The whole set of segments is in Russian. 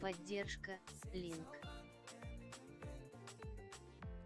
Поддержка, линк.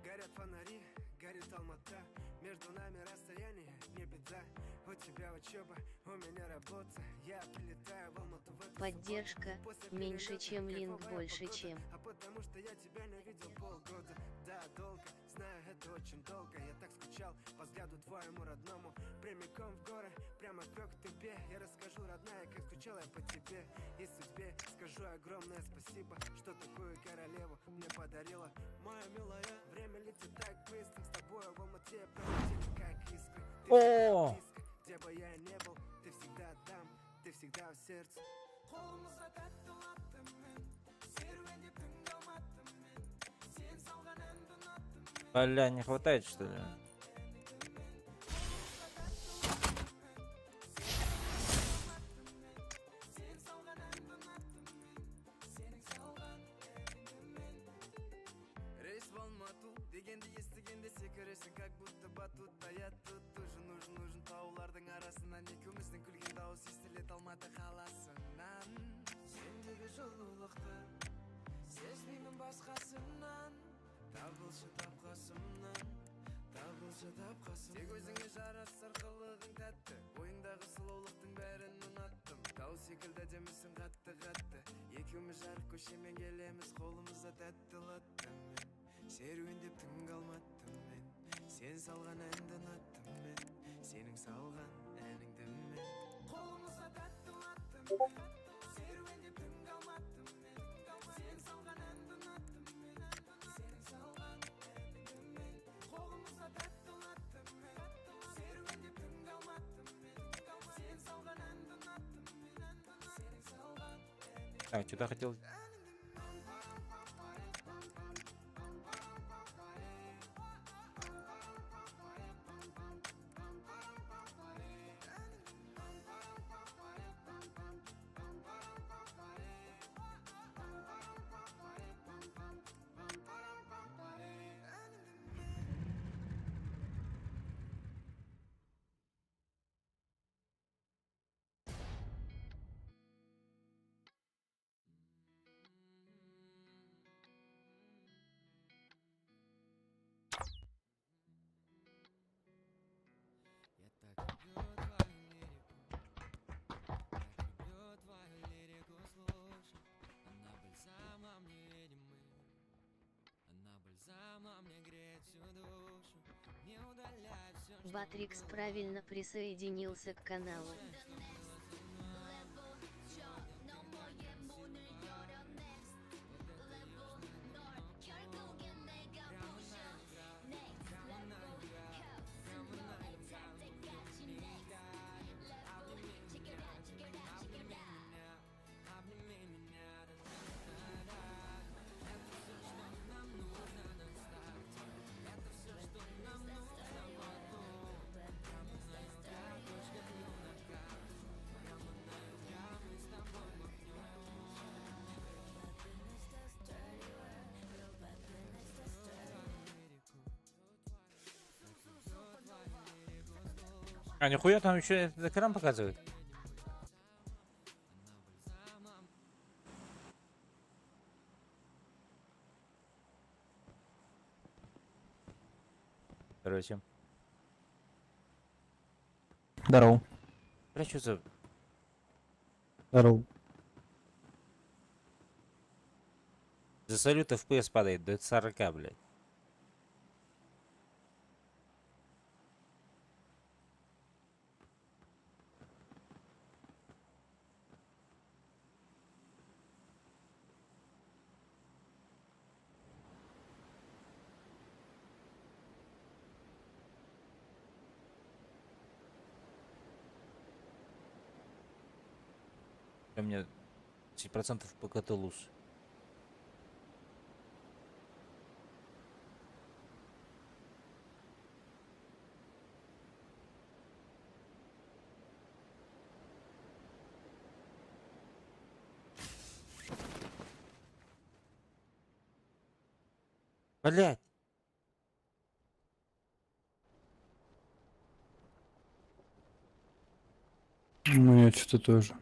Горят фонари, горит Алмата. Между нами расстояние, не беда. У тебя учеба, у меня работа. Я прилетаю в Алмату в эту Поддержка, субботу. меньше чем линк, Кайфовая больше погода. чем. А потому что я тебя не видел полгода. Да, долго, знаю, это очень долго. Я так скучал по взгляду твоему родному. Прямиком в горы, прямо к тебе. Я расскажу, родная, как скучал я по тебе и судьбе. Скажу огромное спасибо, что такую королеву мне подарила. Моя милая, время летит так быстро. С тобой в Алмате пролетели как искры. Ты всегда близко, где бы я ни был. Ты всегда там, ты всегда в сердце. Бля, не хватает, что ли? Рейс в Алмату, дегенді естігенде секіресің, как будто батутта. Я тут тоже нужен таулардың арасынан. Екеуміздің күлген дауыс естілет Алматы қаласынан. Сендегі жылулықты сезбеймін басқасынан. Табылшы тапқасымнан, табылшы тапқасымнан. Тек өзіңе жарасар қылығың тәтті, ойыңдағы сұлулықтың бәрін ұнаттым. Тау секілді демісің қатты. Екеуміз жарық көшемен келеміз, қолымызда тәтті латтым. Серуендеп түнгі алматтым мен. Сен салған әнді ұнаттым мен. Сенің салған әніңді мен. Қолымызда тәтті латтым. Серуендеп түнгі алматтым мен. Сен салған әнді ұнаттым мен. Сенің салған әніңді мен. Қолымызда тәтті латтым мен. Серуендеп түнгі алматтым мен. Сен салған әнді ұнаттым мен. Сенің салған әніңді. Так, что-то хотел. Батрикс правильно присоединился к каналу. А нихуя там еще этот экран показывает? Короче. Здорово. Бля, что за... Здорово. За салют FPS падает до 40, блядь. У меня 10% ПКТ луз. Блять. Ну, я что-то тоже.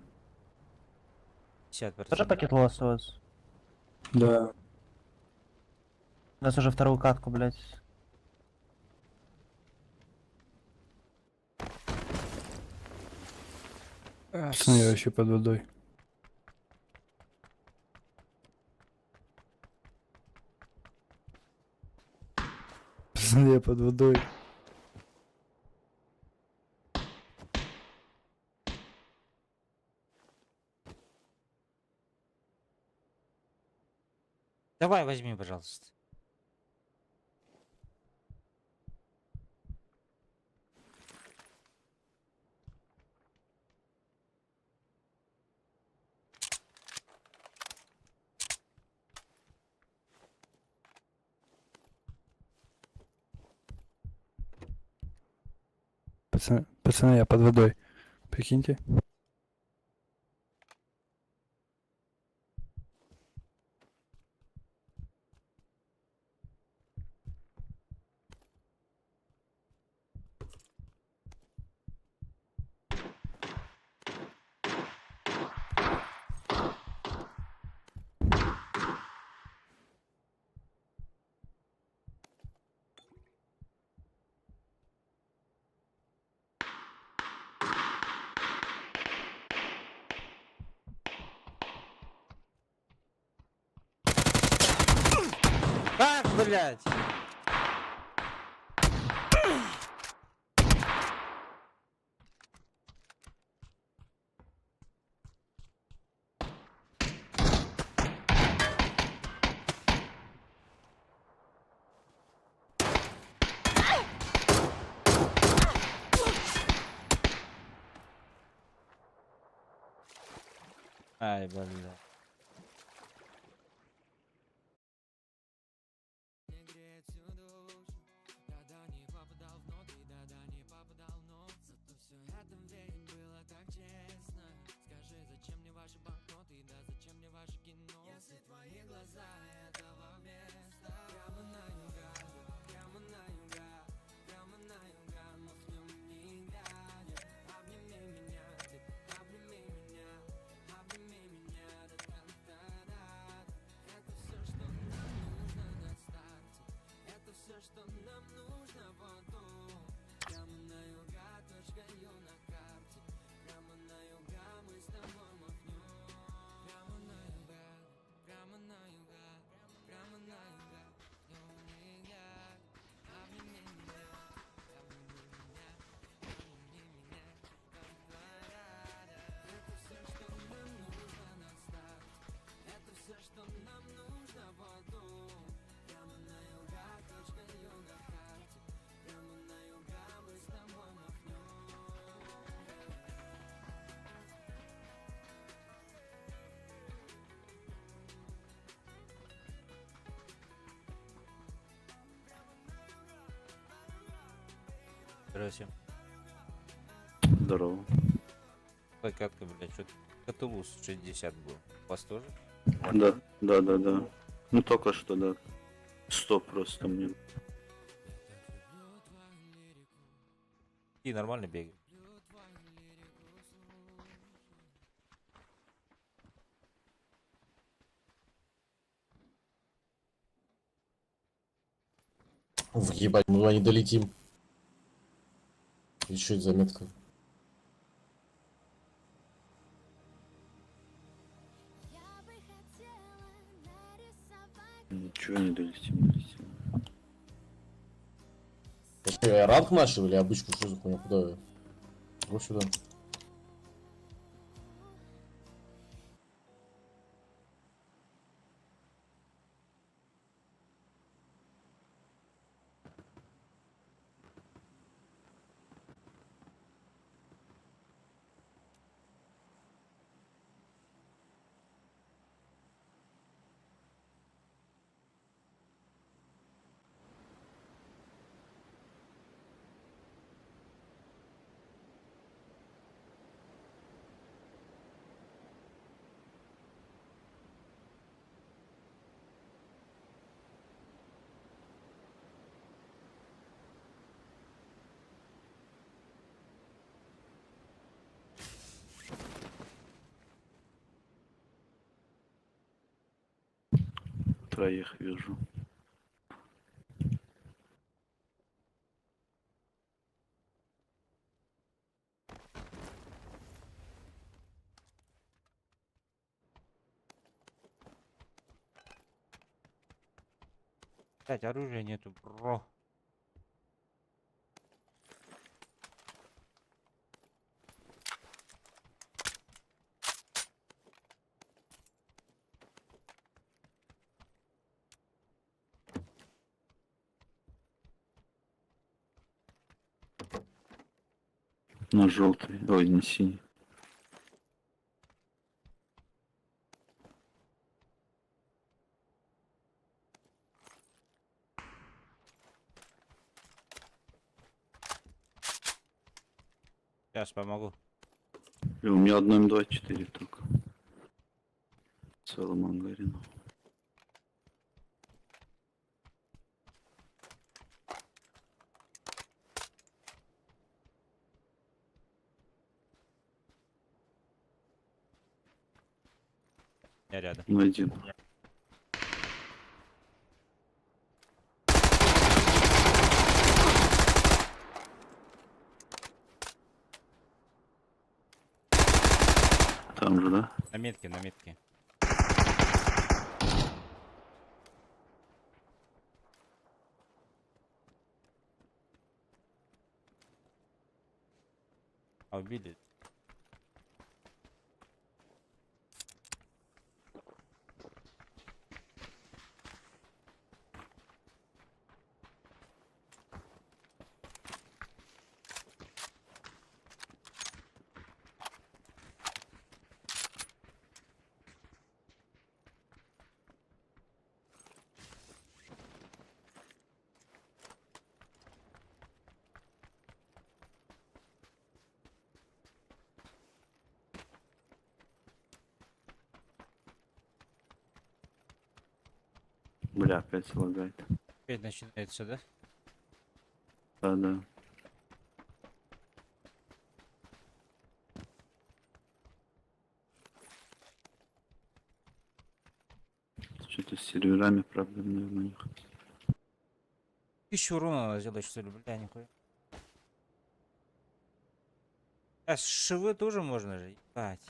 50%. Тоже пакет лос у вас? Да. У нас уже вторую катку, блядь. Пацаны, я вообще под водой. Пацаны, я под водой. Давай, возьми, пожалуйста. Пацаны, я под водой. Прикиньте. Как, блядь? Ай, блядь. Не греет всю душу. Да-да, не попадал внутрь, да-да, не попадал внутрь. Зато все это ведь было так честно. Скажи, зачем мне ваши банкноты, да зачем мне ваше кино? Если твои глаза этого вместо. Прямо на юга, прямо на юга, прямо на юга. Махнем не глядя. Обними меня, ты обними меня, обними меня до конца. Это все, что нам нужно на старте. Это все, что нам нужно потом. Прямо на юга, точка ю на карте. Прямо на юга, мы с тобой махнем. Прямо на юга, прямо на юга, прямо на юга. Не глядь, обними меня, обними меня, обними меня, как твоя. Это все, что нам нужно на старте. Это все, что нам нужно потом. Прямо на юга, точка ю на карте. Прямо на юга, мы с тобой махнем. Здравствуйте. Здорово. Какая катка, блядь, что-то Катулус 60 был. У вас тоже? Да. Ну только что, да. 100 просто мне. И нормально бегает. Ебать, мы не долетим. Еще и заметка. Ничего не долетим. Я что, я ранг начал или обычку? Что за хуйня? Куда я? Вот сюда. Троих вижу. Блять, оружия нету, бро. На желтый. Ой, не синий. Сейчас помогу. И у меня одно М24 только. В целом ангарину. Я рядом. Один. Там же, да? На метке, на метке. А убили? Бля, опять лагает. Опять начинается, да? Да, да. Что-то с серверами проблем, наверное, у них. 1000 урона надо сделать, что ли, бля, нихуя. А с шивы тоже можно же, ебать.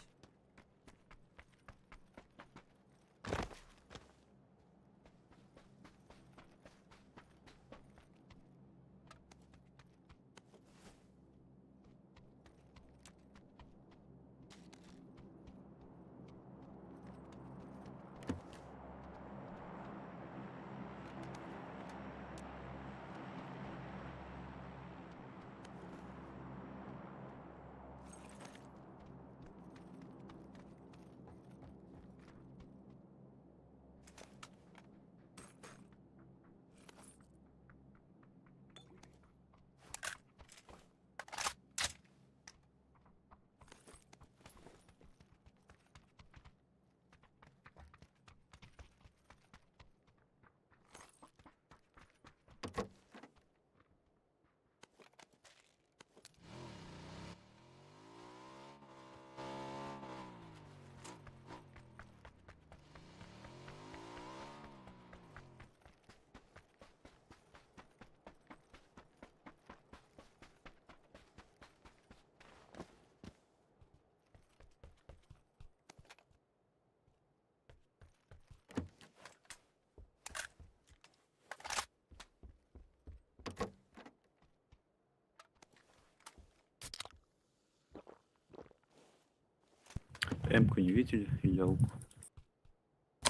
М-ку не видели? И ялку.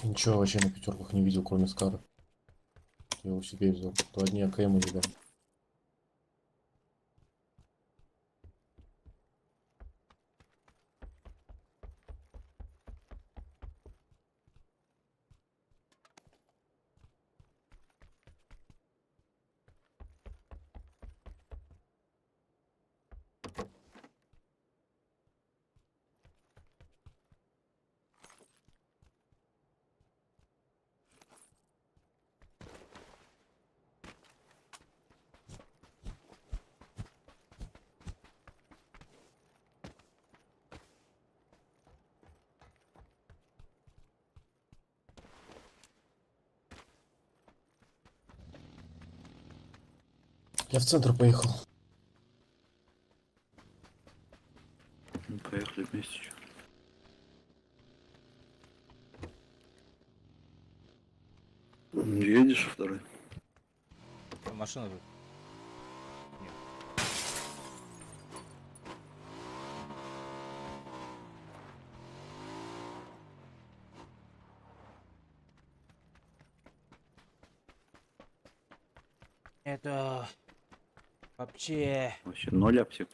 Ничего вообще на пятерках не видел, кроме Скара. Я его себе взял. То одни АКМ или да. Я в центр поехал. Ну, поехали вместе. Чё. Едешь второй? Машина тут. Это вообще Вообще 0 аптек.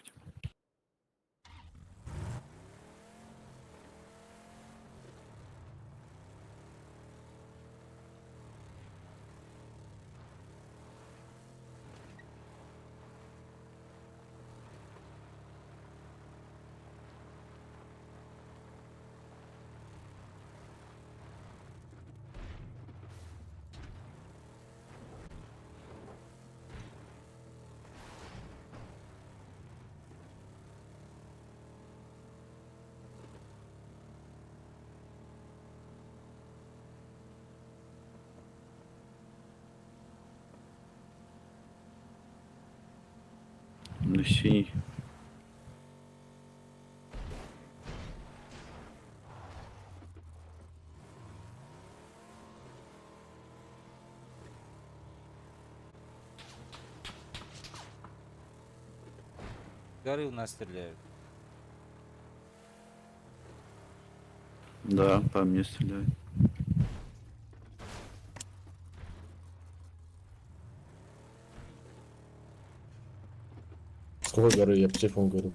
На синий. горы у нас стреляют. Да, по мне стреляют. С какой горы? Я по телефону говорю.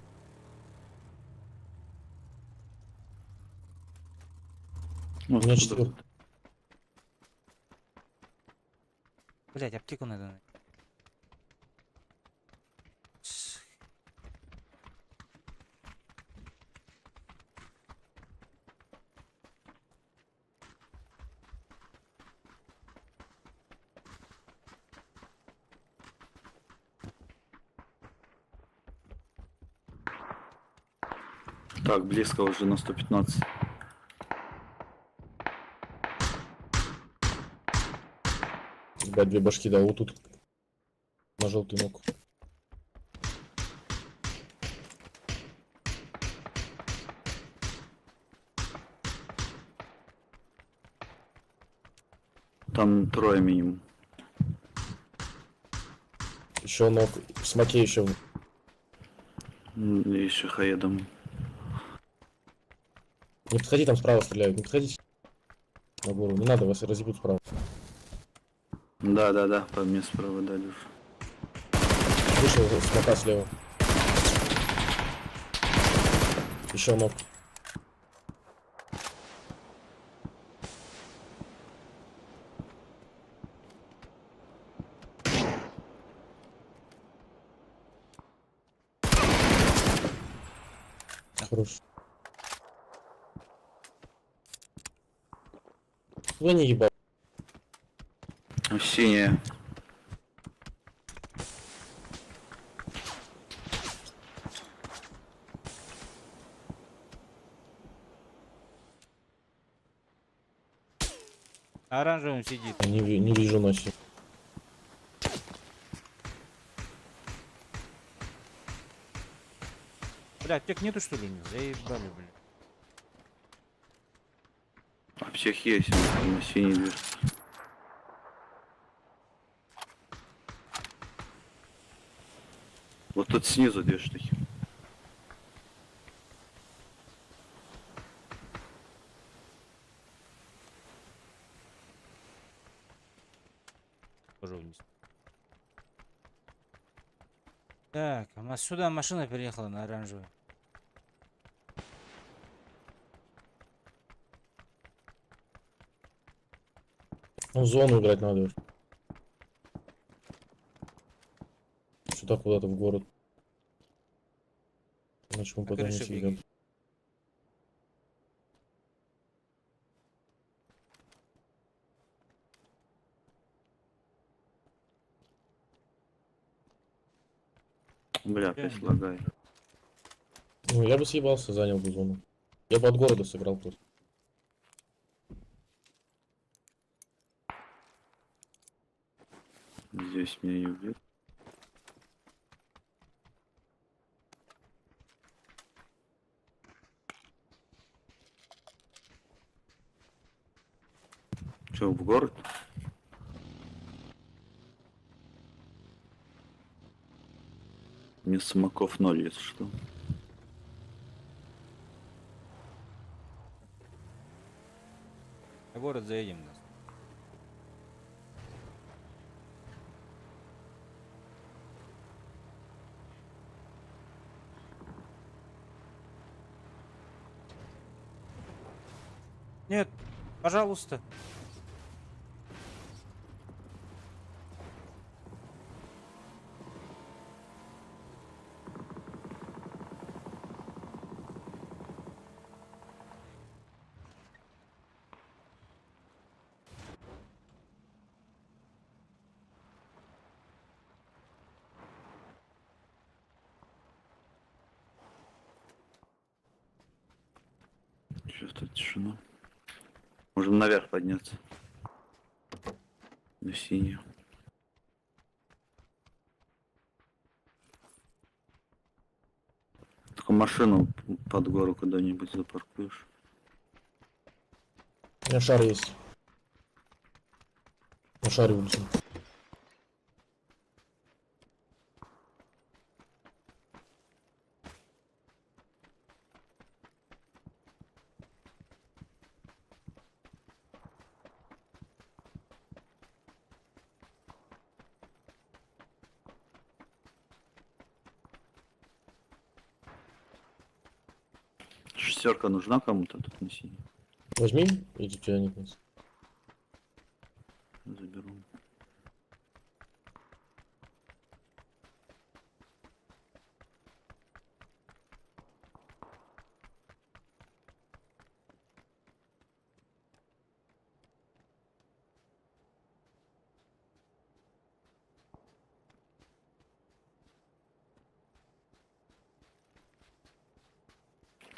Ну, У меня оттуда. 4. Блять, аптеку надо найти. Так, близко уже на 115. Ебать, 2 башки, да, вот тут. На желтый ног. Там трое минимум. Еще ног. В смоке еще. И шахаедом. Не подходи, там справа стреляют. Не подходите. На гору. Не надо, вас разъебут справа. Да, по мне справа дали уже. Вышел из смока слева. Еще ног. Хорош. Вы не ебал. Синяя. На оранжевом сидит. Не вижу ночи. Блять, аптек нету что ли у них? Заебали, блядь. Аптек есть, на синий дверь. Вот тут снизу 2 штуки. Тоже вниз. Так, а сюда машина переехала на оранжевый. Ну, в зону играть надо. Сюда куда-то в город. Иначе мы На потом не крыше съедем. бегай. Бля, опять Реально. лагает. Ну, я бы съебался, занял бы зону. Я бы от города сыграл просто. Здесь меня не убьет. Че, в город? Мне самаков 0, если что. В город заедем нас. Нет, пожалуйста. Что-то тишина. Можем наверх подняться. На синюю. Только машину под гору куда-нибудь запаркуешь. У меня шар есть. На шаре улетим. Шестерка нужна кому-то тут на синей? Возьми, иди тебя нет. Заберу.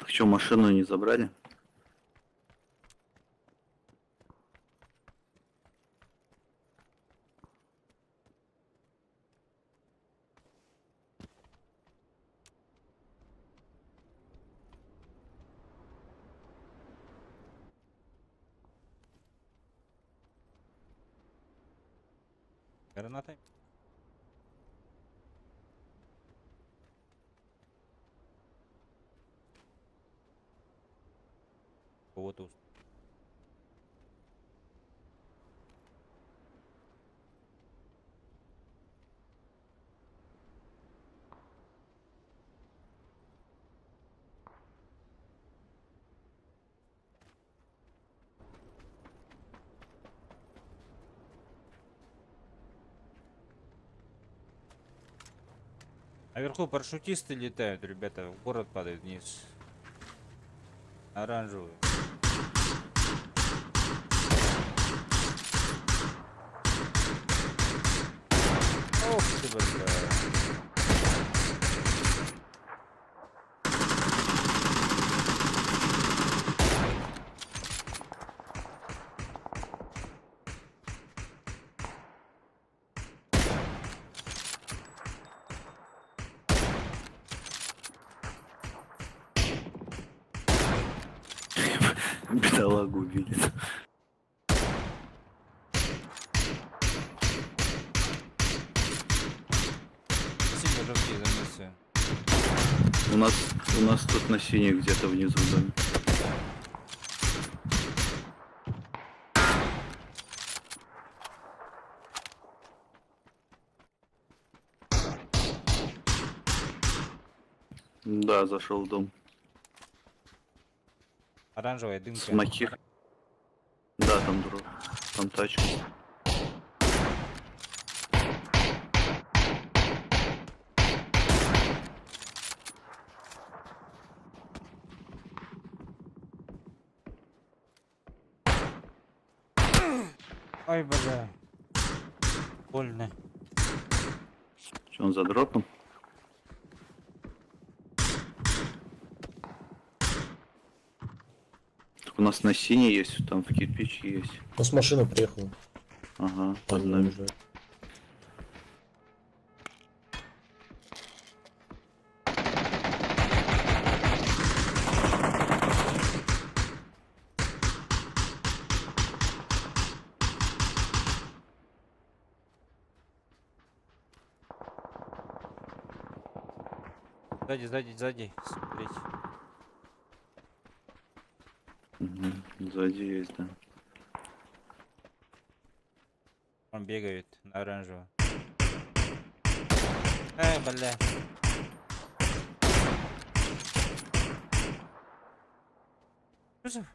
Так что, машину не забрали? Гранатой. Кого-то Наверху парашютисты летают, ребята, в город падают вниз. Оранжевый. Ох ты, бля. Бедолагу убили. Спасибо, жесткие за миссию. У нас тут на синий где-то внизу в доме. Да, зашел в дом. Оранжевая дымка. Смоки. Да, там дроп. Там тачка. Ой, бля. Больно. Что, он за дропом? Так у нас на синий есть, там в кирпиче есть. У нас машина приехала. Ага, под Под нами. нами. Сзади, сзади, сзади. Смотреть. Мгм. Сзади есть, да. Он бегает на оранжево. Бля. Что за...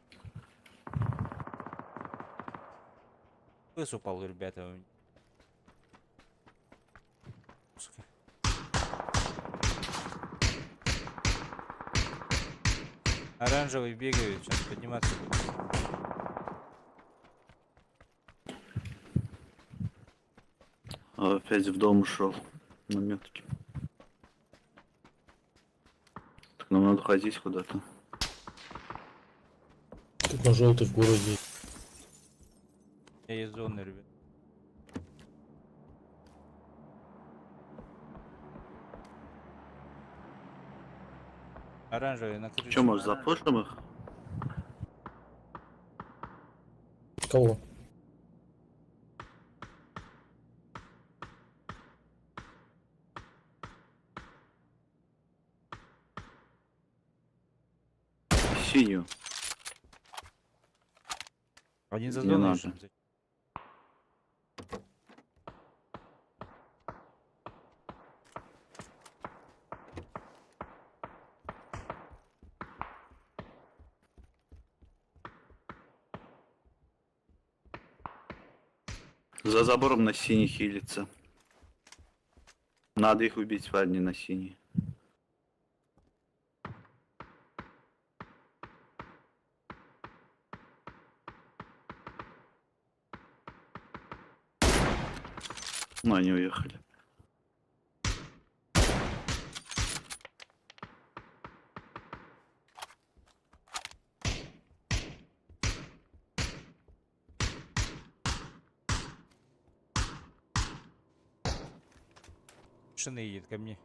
Пыс упал, ребята. Сука. Оранжевый бегают, сейчас подниматься будет. А опять в дом ушел. На метке. Так нам надо ходить куда-то. Тут на желтый в городе. Я из зоны, ребят. Оранжевый на крыше. Че, может, запушим их? Кого? Синюю. Один за Не зоной. надо. же. За забором на синий хилится. Надо их убить, парни, на синий. Ну, они уехали. Машина едет ко мне.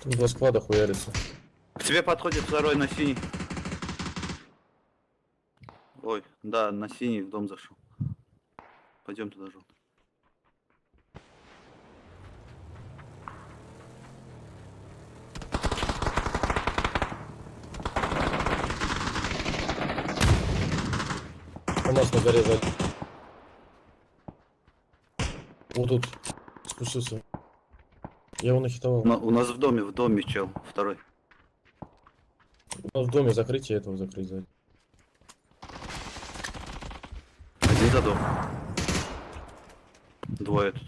Тут два склада хуярится. К тебе подходит второй на синий. Ой, да, на синий в дом зашел. Пойдем туда, желтый. У нас на горе сзади. Вот тут спустился. Я его нахитовал. У нас в доме чел, второй. У нас в доме закрытие этого закрыть сзади. Один за дом. Двое тут.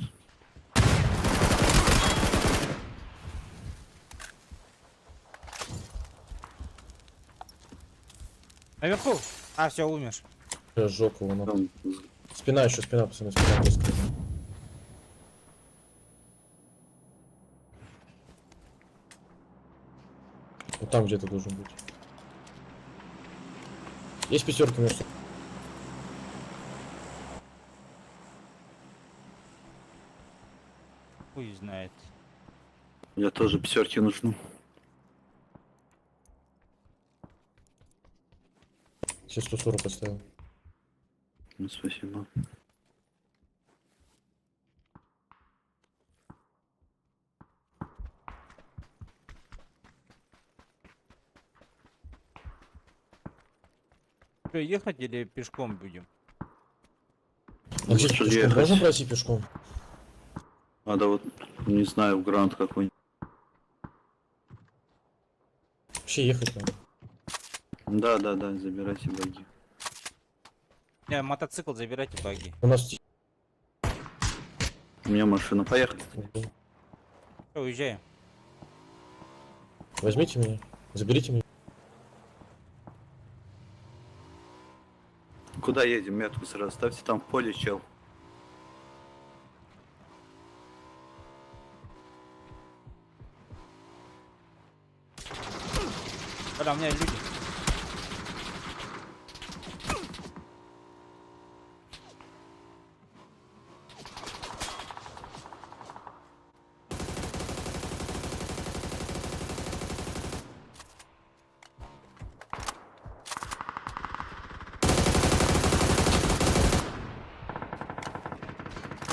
Наверху! А, все, умер. Я сжег его. Там Спина еще, спина, пацаны, спина близко. Вот там где-то должен быть. Есть пятерка между. Хуй знает. мне тоже пятерки нужны. Все 140 поставил. Ну, спасибо. Что, ехать или пешком будем? Вообще, Лучше пешком ехать. можно пройти пешком? Надо вот, не знаю, в грант какой-нибудь. Вообще ехать надо. Да, забирайте баги. Не, мотоцикл забирайте баги. У нас... У меня машина, поехали. Все, уезжаем. Возьмите меня, заберите меня. Куда едем? Метку сразу ставьте, там в поле чел. Бля, у меня люди.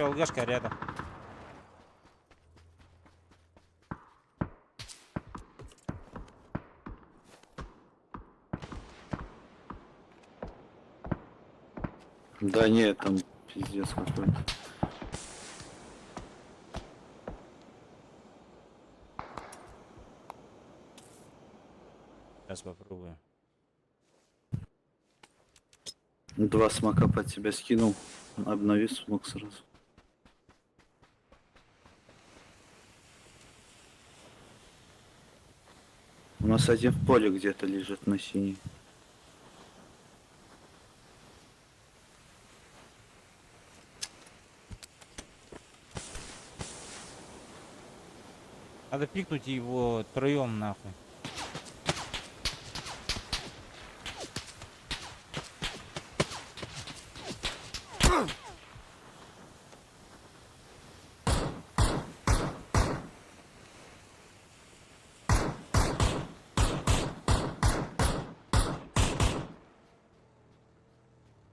ЛГшка рядом. Да нет, там пиздец какой-то. Сейчас попробую. 2 смока под тебя скинул. Обнови смог сразу. У нас один в поле где-то лежит на синий. Надо пикнуть его троем нахуй.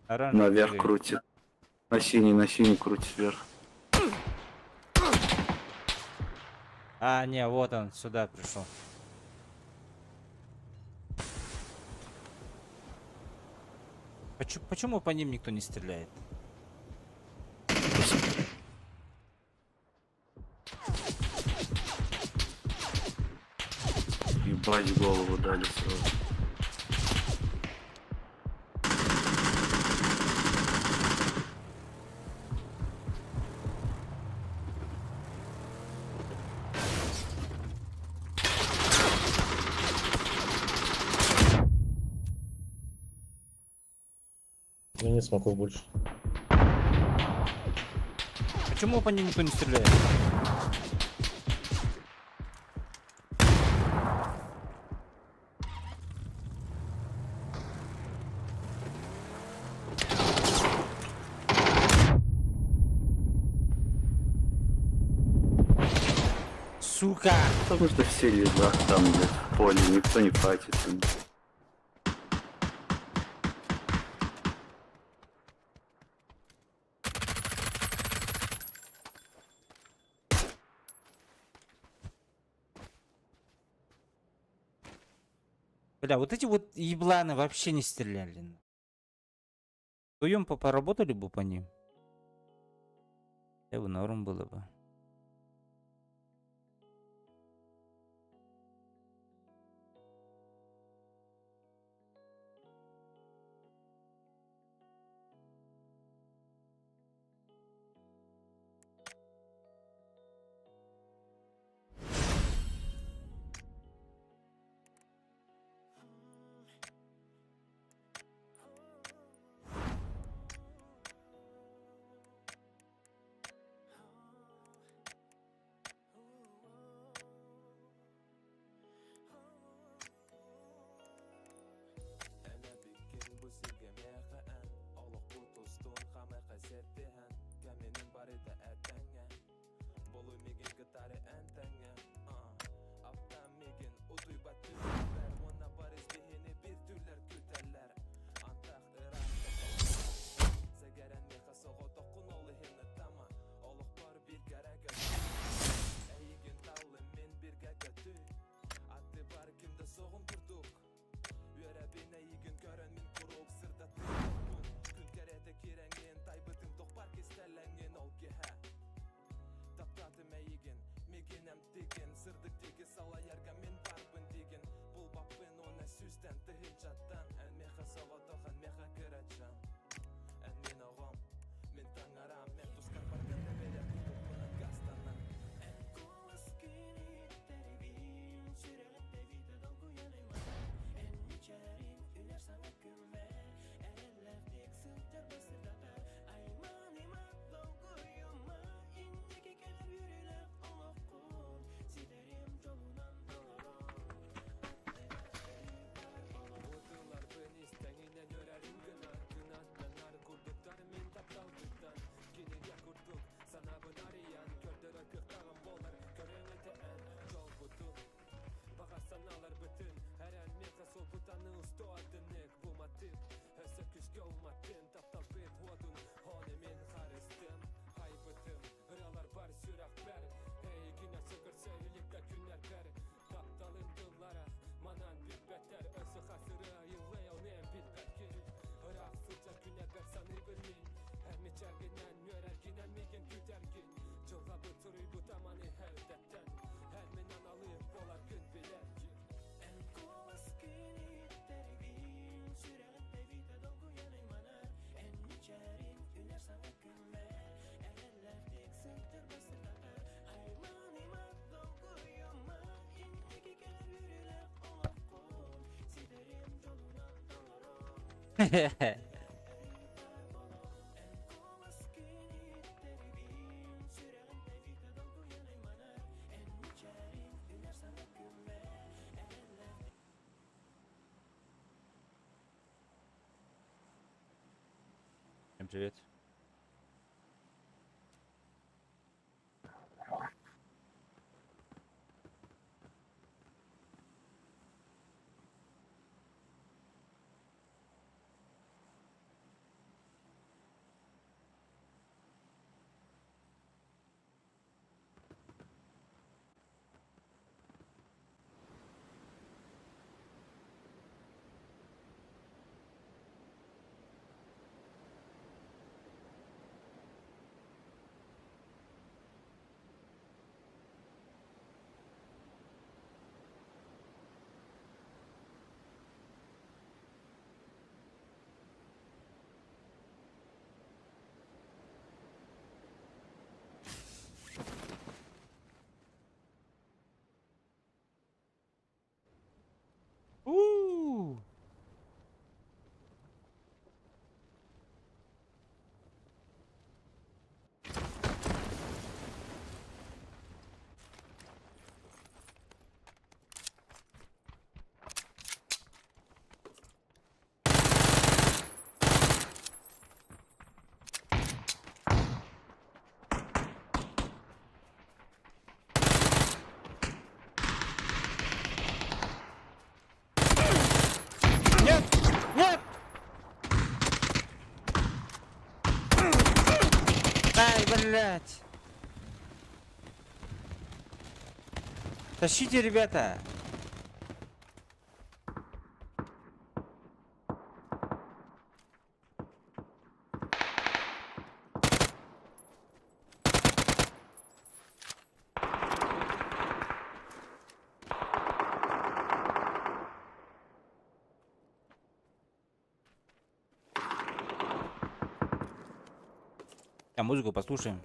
Оранжевый Наверх бегает. крутит. На синий крутит вверх. А, не, вот он сюда пришел. Почему по ним никто не стреляет? Ебать, в голову дали сразу. У меня нет смоков больше. Почему по ним никто не стреляет? Сука! Потому что все лежат там, блядь, в поле, никто не фатит. Бля, вот эти вот ебланы вообще не стреляли. Вдвоем поработали бы по ним. Это бы норм было бы. Всем привет. У. Нет! Нет! Ай, блядь! Тащите, ребята! А музыку послушаем.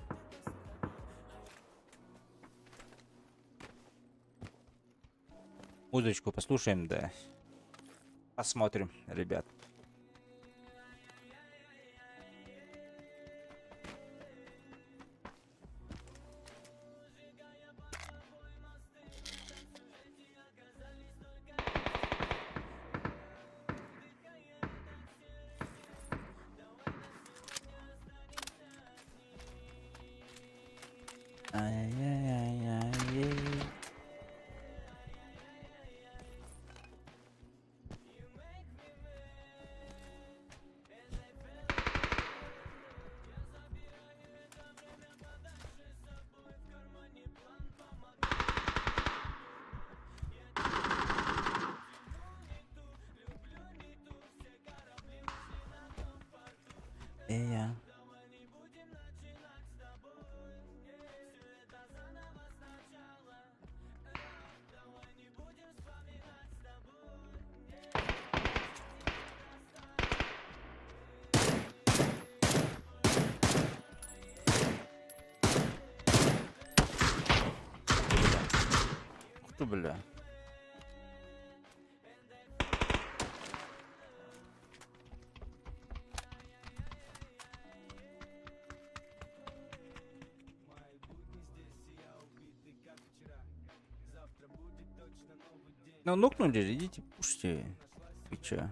Музычку послушаем, да. Посмотрим, ребят. Ай-яй-яй-яй. Я. Ух ты, бля. Ну, нокнули, идите, пушьте. Ты чё?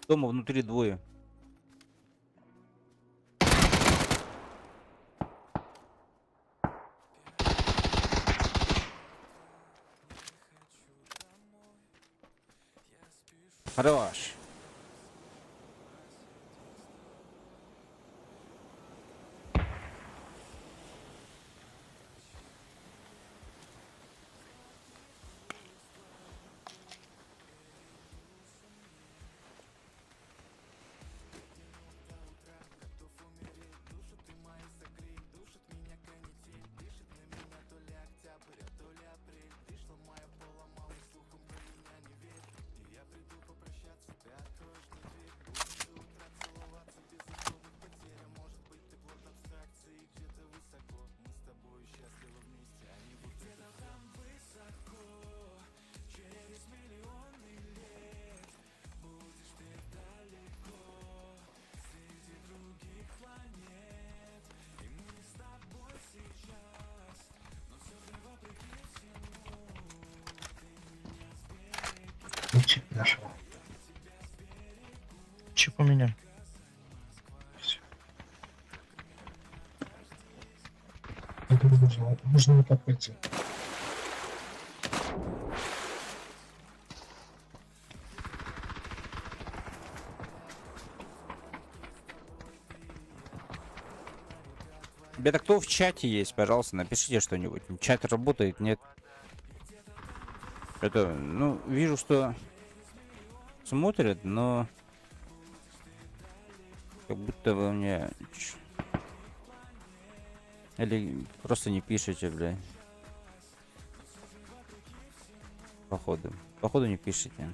Дома внутри двое. Хорош. чип нашел. Чип у меня. Я думаю, нужно вот так пойти. Ребята, кто в чате есть, пожалуйста, напишите что-нибудь. Чат работает, нет? Это, ну, вижу, что смотрят, но как будто вы мне или просто не пишете, бля. Походу не пишете.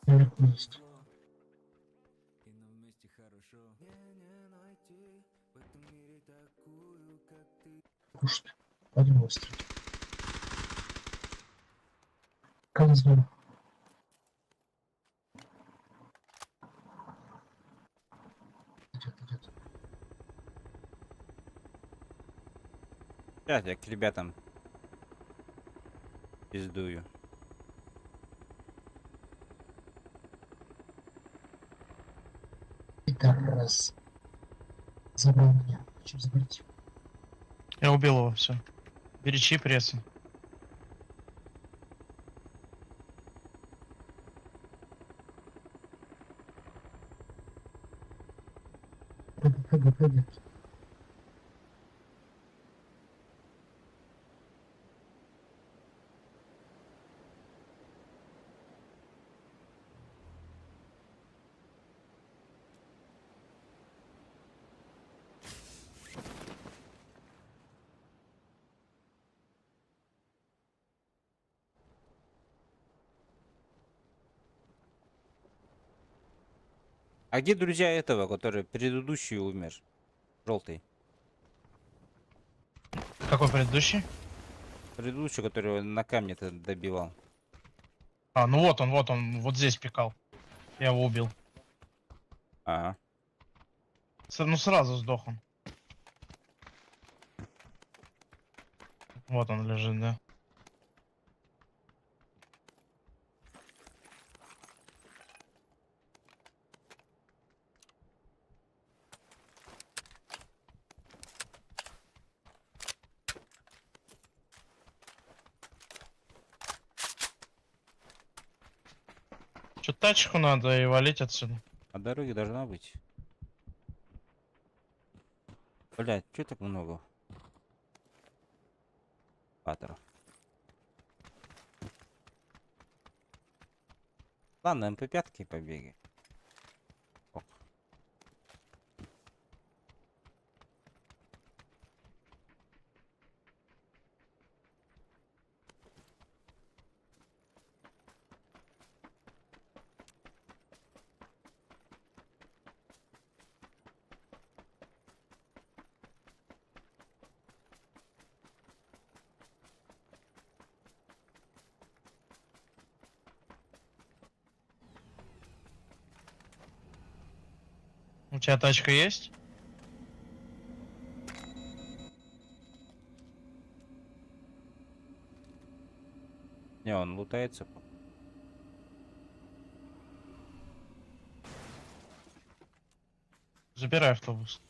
Наверху есть. Кушать. Пойдем быстрее. Как звонок? Идет. Сейчас я к ребятам пиздую. Пидорас. Забрал меня. Хочу забрать. Я убил его, все. Бери чип, пресса. Прыгай. А где друзья этого, который предыдущий умер? Желтый. Какой предыдущий? Предыдущий, который его на камне-то добивал. А, ну вот он, вот здесь пикал. Я его убил. Ага. Ну сразу сдох он. Вот он лежит, да. Что тачку надо и валить отсюда. А дороги должна быть. Блять, что так много? Патров. Ладно, МП5 побеги. Ок. У тебя тачка есть? Не, он лутается. Забирай автобус.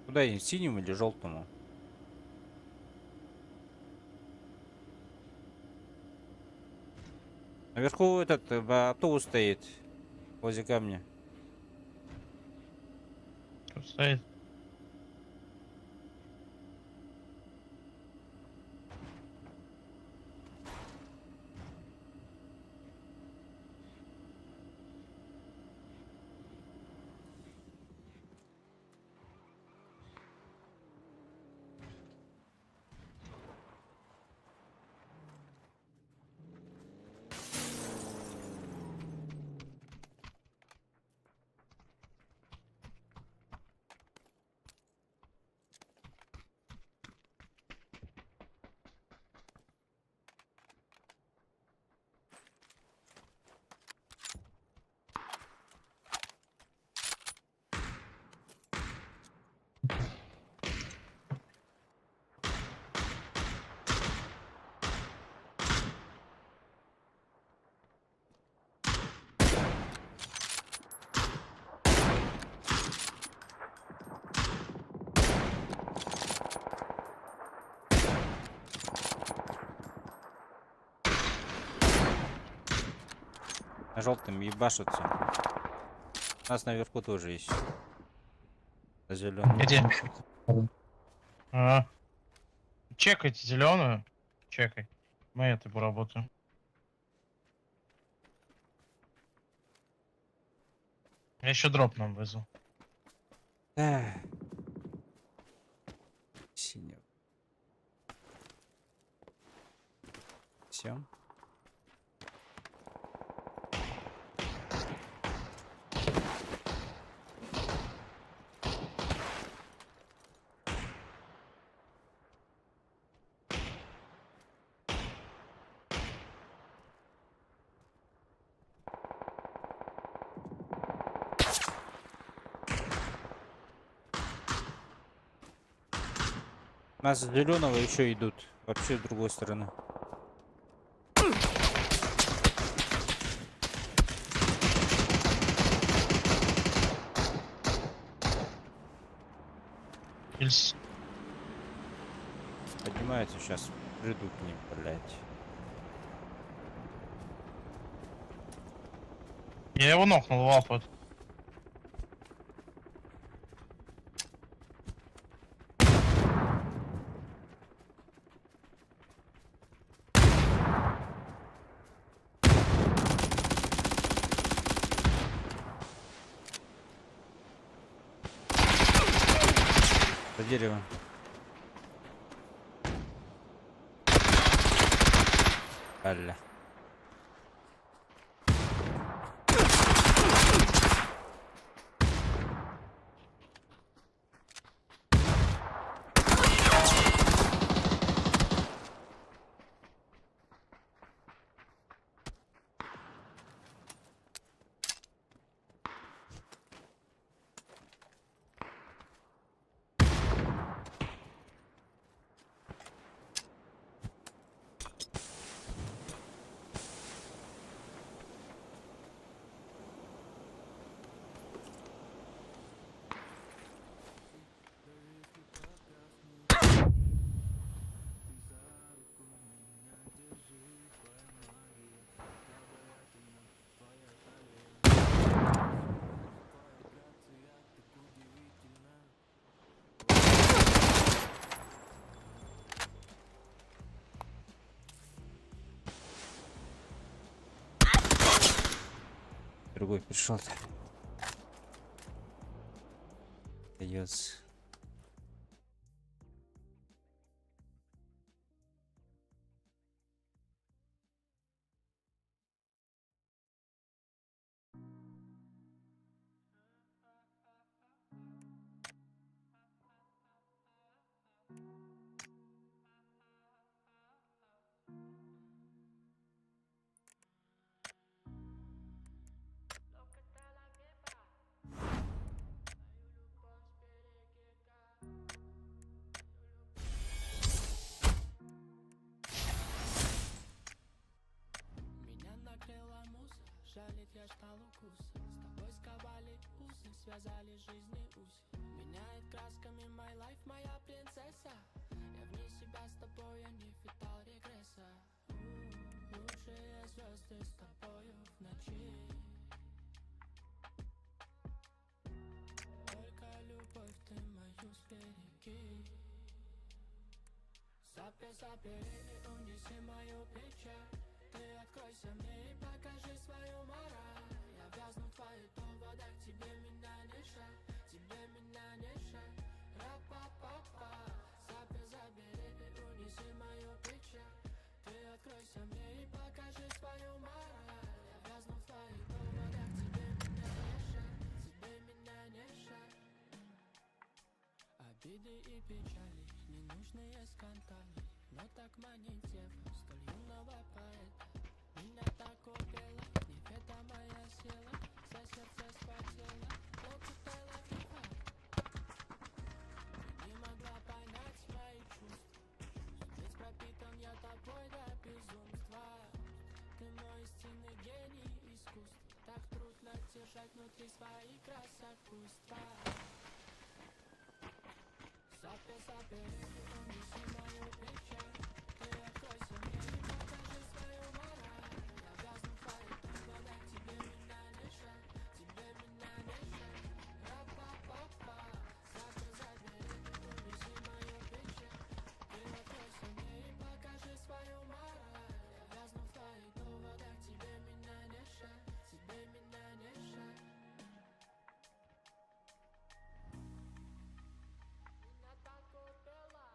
Куда им, синему или желтому? Наверху этот автобус стоит возле камня. Тут стоит. На желтом ебашутся. У нас наверху тоже есть. Зеленый. Где? А. Чекайте зеленую. Чекай. Мы это поработаем. Я еще дроп нам вызвал. Синий. Все. Нас с зеленого еще идут. Вообще с другой стороны. Ильс. Поднимаются, сейчас приду к ним, блять. Я его нокнул, лапот. За деревом. Аля. Другой пришел-то. Дается. Меня накрыла муза, жалит, я ждал укуса. С тобой сковали усы, связали жизни узел. Меняет красками my life, моя принцесса. Я вне себя с тобой, я не витал регресса. Лучшие звезды с тобою в ночи. Только любовь ты мою сбереги. Забери и унеси мою печаль. Ты откройся мне и покажи свою мораль. Я вязну в твоих доводах, тебе меня не жаль, тебе меня не жаль. Ра-па-па-па. Забери и унеси мою печаль. Ты откройся мне и покажи свою мораль. Я вязну в твоих доводах, тебе меня не жаль, тебе меня не жаль. Обиды и печали, ненужные скандалы. Но так манит дева, столь юного поэта. Меня так убила, неведомая сила. За сердце схватила, лопутала фига. Ты не могла понять мои чувства. Ведь пропитан я тобой до безумства. Ты мой истинный гений искусства. Так трудно держать внутри свои красотуйства. Забери и унеси мою печаль. Ты откройся мне и покажи свою мораль. Я вязну в твоих доводах, тебе меня не жаль, тебе меня не жаль. Ра-па-па-па. Забери и унеси мою печаль. Ты откройся мне и покажи свою мораль. Я вязну в твоих доводах, тебе меня не жаль, тебе меня не жаль. Меня так убила,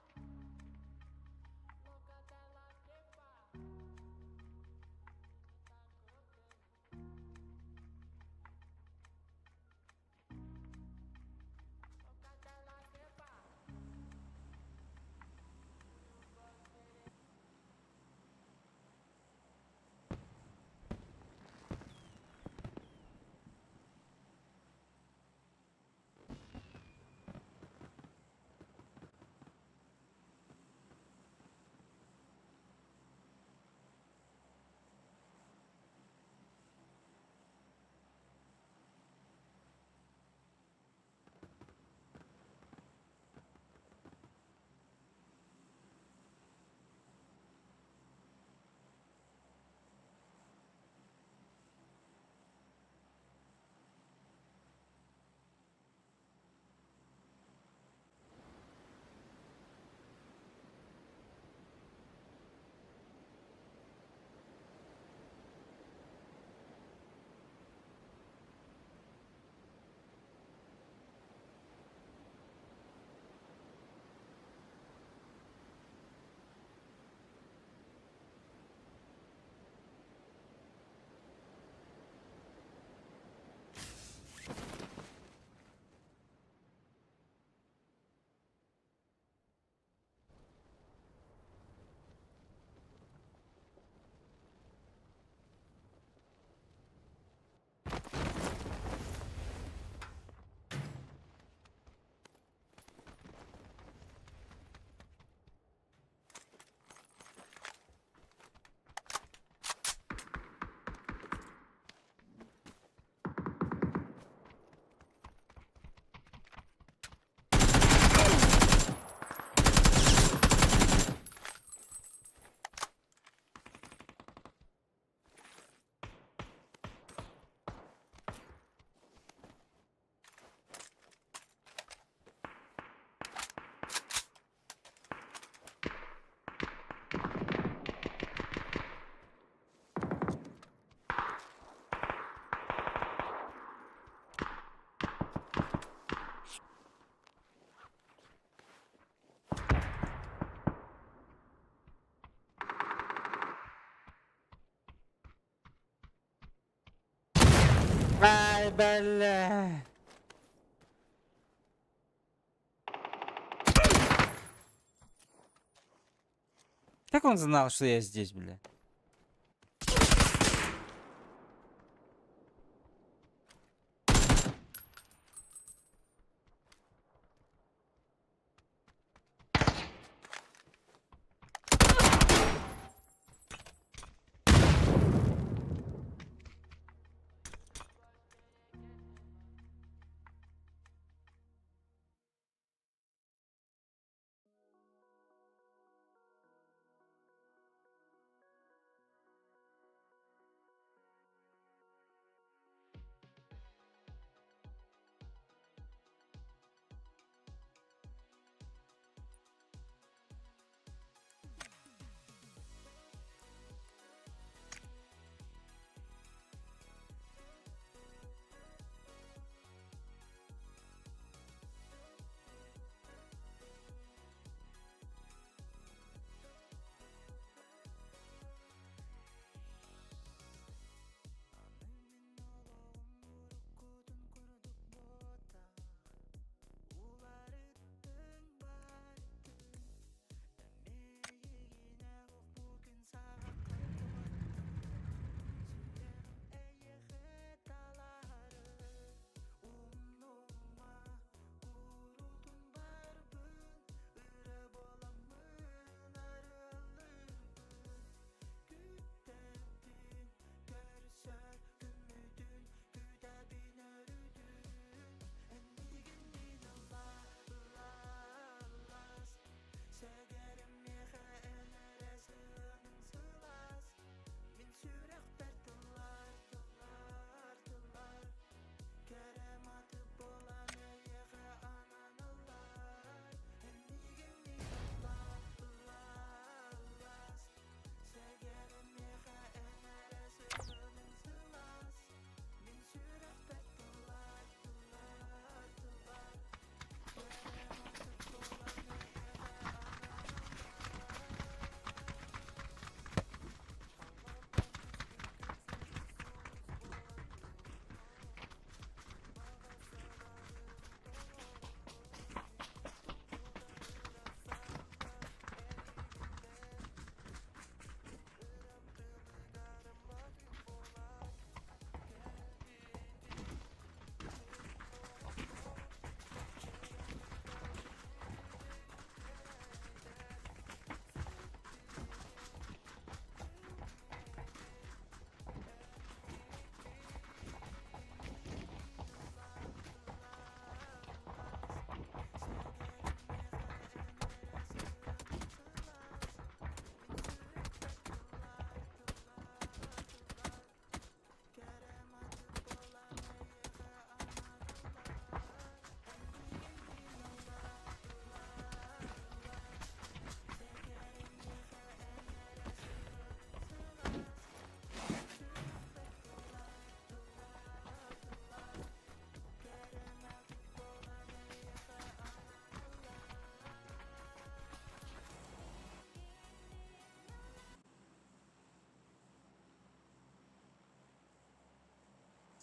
Бля. Как он знал, что я здесь, бля?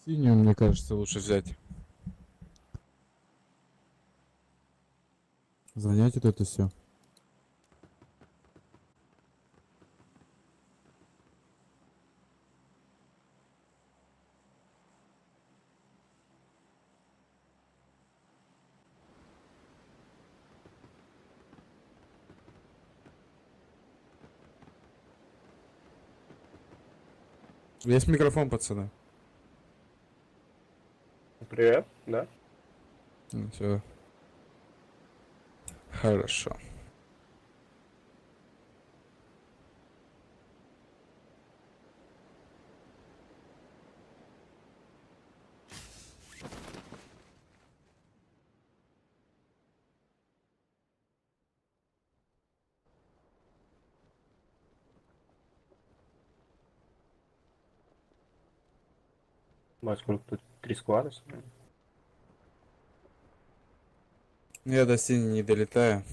Синюю, мне кажется, лучше взять. Занять вот это все. Есть микрофон, пацаны. Привет, да? Все. Хорошо. Мать, сколько тут? 3 склада? Я до синей не долетаю.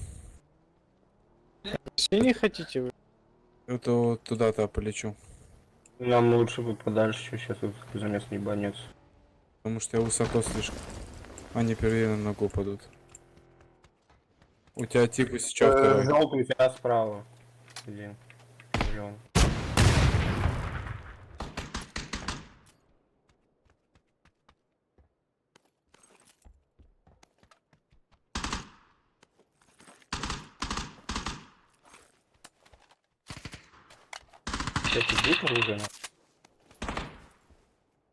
Синий хотите вы? Это вот туда-то полечу. Нам лучше бы подальше, чем сейчас вот за место не ебанется. Потому что я высоко слишком. Они первее на ногу падут. У тебя типа сейчас второй. Желтый у тебя справа. Один. Зелёный. Это будет оружие?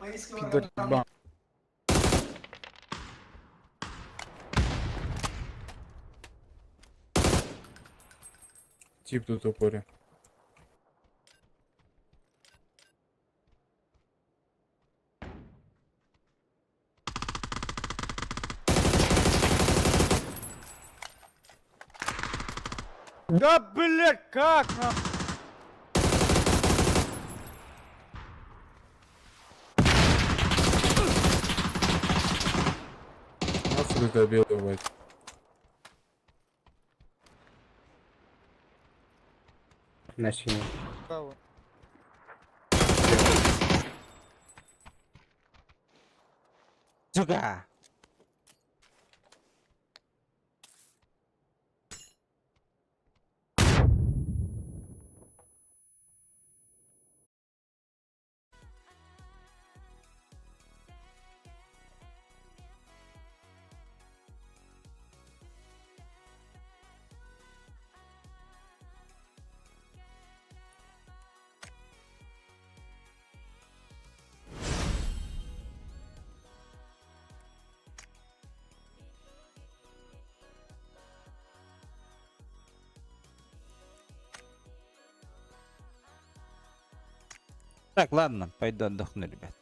Пидорьба. Тип тут упоре. Да, блядь, как на... Нахуй ты добил, бывает. На синий. Сука! Так, ладно, пойду отдохну, ребят.